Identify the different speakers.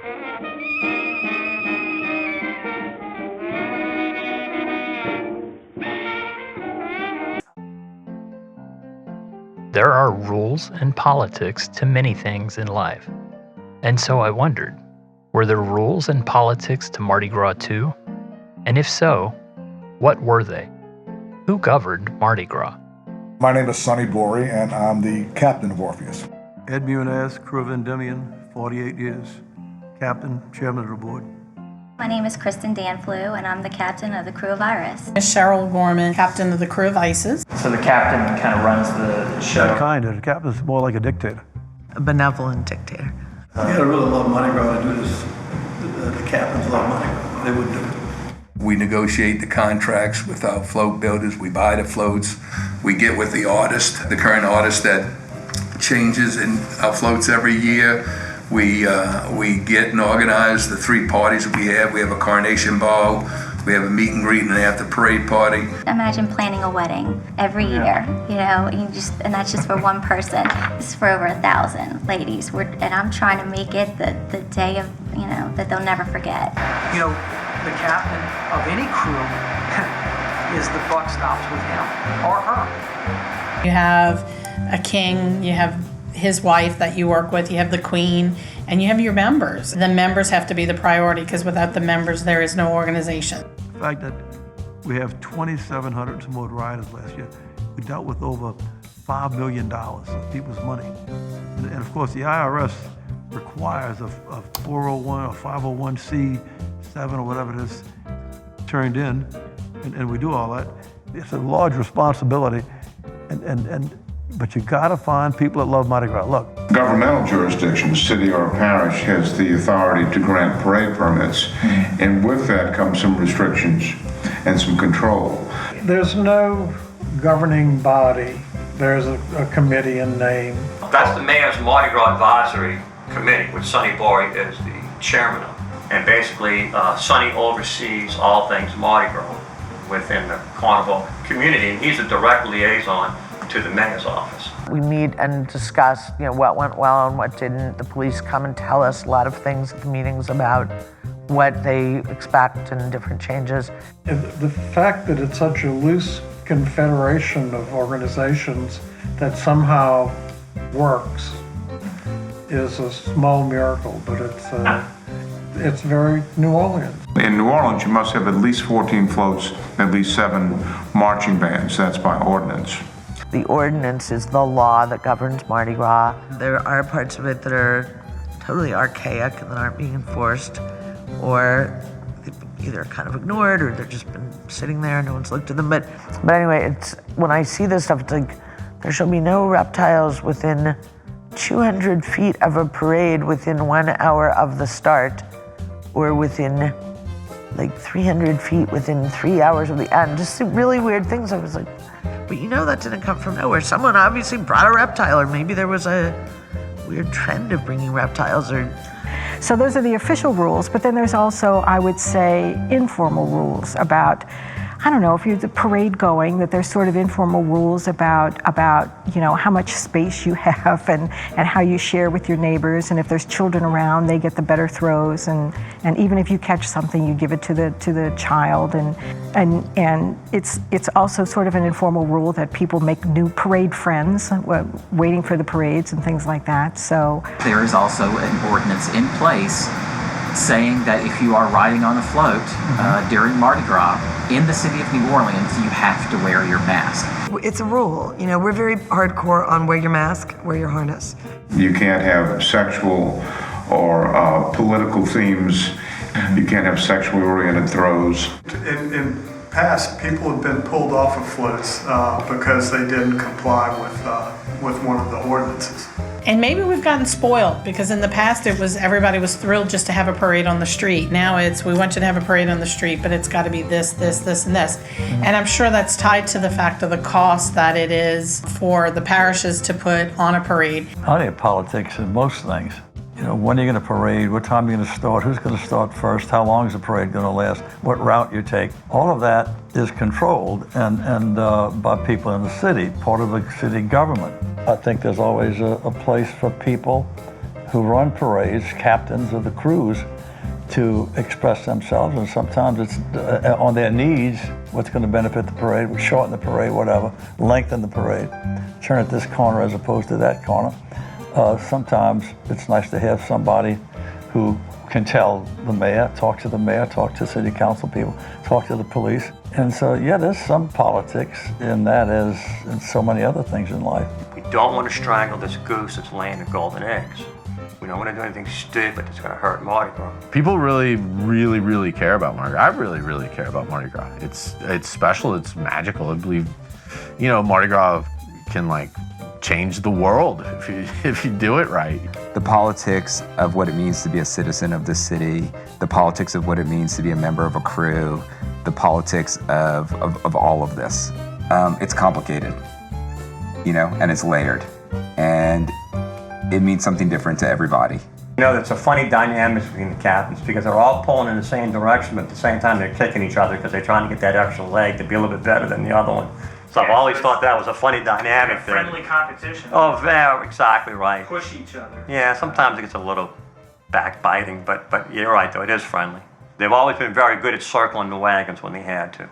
Speaker 1: There are rules and politics to many things in life. And so I wondered, were there rules and politics to Mardi Gras too? And if so, what were they? Who governed Mardi Gras?
Speaker 2: My name is Sonny Bory, and I'm the captain of Orpheus.
Speaker 3: Ed Muniz, crew of Endymion, 48 years, captain, chairman of the board.
Speaker 4: My name is Kristen Danflew, and I'm the captain of the crew of Iris.
Speaker 5: Cheryl Gorman, captain of the crew of Isis.
Speaker 6: So the captain kind of runs the show.
Speaker 3: That kind of. The captain's more like a dictator.
Speaker 7: A benevolent dictator.
Speaker 3: You gotta really love Mardi Gras to do this. The captains love Mardi Gras. They wouldn't do it.
Speaker 8: We negotiate the contracts with our float builders. We buy the floats. We get with the artist, the current artist that changes in our floats every year. We get and organize the 3 parties that we have. We have a carnation ball, we have a meet and greet and an after parade party.
Speaker 4: Imagine planning a wedding every year, and that's just for one person. It's for over 1,000 ladies. And I'm trying to make it the day of, that they'll never forget.
Speaker 6: The captain of any crew is the buck stops with him or her.
Speaker 5: You have a king, you have his wife that you work with, you have the queen, and you have your members. The members have to be the priority because without the members, there is no organization.
Speaker 3: The fact that we have 2,700 some odd riders last year, we dealt with over $5 million of people's money. And of course, the IRS requires a 401 or 501c7 or whatever it is turned in, and we do all that. It's a large responsibility, but you gotta find people that love Mardi Gras. Look.
Speaker 9: Governmental jurisdiction, city or parish, has the authority to grant parade permits, and with that comes some restrictions and some control.
Speaker 10: There's no governing body. There's a committee in name.
Speaker 11: That's the Mayor's Mardi Gras Advisory Committee, which Sonny Bory is the chairman of. And basically, Sonny oversees all things Mardi Gras within the Carnival community, and he's a direct liaison to the mayor's office.
Speaker 7: We meet and discuss, what went well and what didn't. The police come and tell us a lot of things at the meetings about what they expect and different changes.
Speaker 10: The fact that it's such a loose confederation of organizations that somehow works is a small miracle, but it's very New Orleans.
Speaker 9: In New Orleans, you must have at least 14 floats, at least 7 marching bands. That's by ordinance.
Speaker 7: The ordinance is the law that governs Mardi Gras. There are parts of it that are totally archaic and that aren't being enforced, or they've been either kind of ignored or they've just been sitting there and no one's looked at them. But anyway, when I see this stuff, it's like there shall be no reptiles within 200 feet of a parade within 1 hour of the start, or within 300 feet within 3 hours of the end. Just really weird things. I was like, but that didn't come from nowhere. Someone obviously brought a reptile, or maybe there was a weird trend of bringing reptiles.
Speaker 12: So those are the official rules, but then there's also, I would say, informal rules about, I don't know, if you're the parade going, that there's sort of informal rules about how much space you have and how you share with your neighbors, and if there's children around, they get the better throws, and even if you catch something, you give it to the child, and it's also sort of an informal rule that people make new parade friends, waiting for the parades and things like that. So
Speaker 6: there is also an ordinance in place saying that if you are riding on a float during Mardi Gras in the city of New Orleans, you have to wear your mask.
Speaker 7: It's a rule. We're very hardcore on wear your mask, wear your harness.
Speaker 9: You can't have sexual or political themes. You can't have sexually oriented throws.
Speaker 10: In past, people have been pulled off of floats because they didn't comply with one of the ordinances.
Speaker 5: And maybe we've gotten spoiled because in the past everybody was thrilled just to have a parade on the street. Now we want you to have a parade on the street, but it's got to be this, and this. Mm-hmm. And I'm sure that's tied to the fact of the cost that it is for the parishes to put on a parade.
Speaker 3: I think politics in most things. When are you going to parade? What time are you going to start? Who's going to start first? How long is the parade going to last? What route you take? All of that is controlled and by people in the city, part of the city government. I think there's always a place for people
Speaker 13: who run parades, captains of the krewes, to express themselves, and sometimes it's on their needs, what's going to benefit the parade, shorten the parade, whatever, lengthen the parade, turn it this corner as opposed to that corner. Sometimes it's nice to have somebody who can tell the mayor, talk to the mayor, talk to city council people, talk to the police. And so, yeah, there's some politics in that as in so many other things in life.
Speaker 11: We don't want to strangle this goose that's laying the golden eggs. We don't want to do anything stupid that's going to hurt Mardi Gras.
Speaker 14: People really care about Mardi Gras. I really care about Mardi Gras. It's special, it's magical. I believe, Mardi Gras can like change the world if you do it right.
Speaker 15: The politics of what it means to be a citizen of the city, the politics of what it means to be a member of a crew, the politics of all of this. It's complicated, and it's layered. And it means something different to everybody.
Speaker 11: It's a funny dynamic between the captains because they're all pulling in the same direction, but at the same time they're kicking each other because they're trying to get that extra leg to be a little bit better than the other one. So I've always thought that was a funny dynamic thing.
Speaker 16: Friendly competition.
Speaker 11: Oh, very, exactly right.
Speaker 16: Push each other.
Speaker 11: Yeah, sometimes it gets a little backbiting, but you're right though, it is friendly. They've always been very good at circling the wagons when they had to.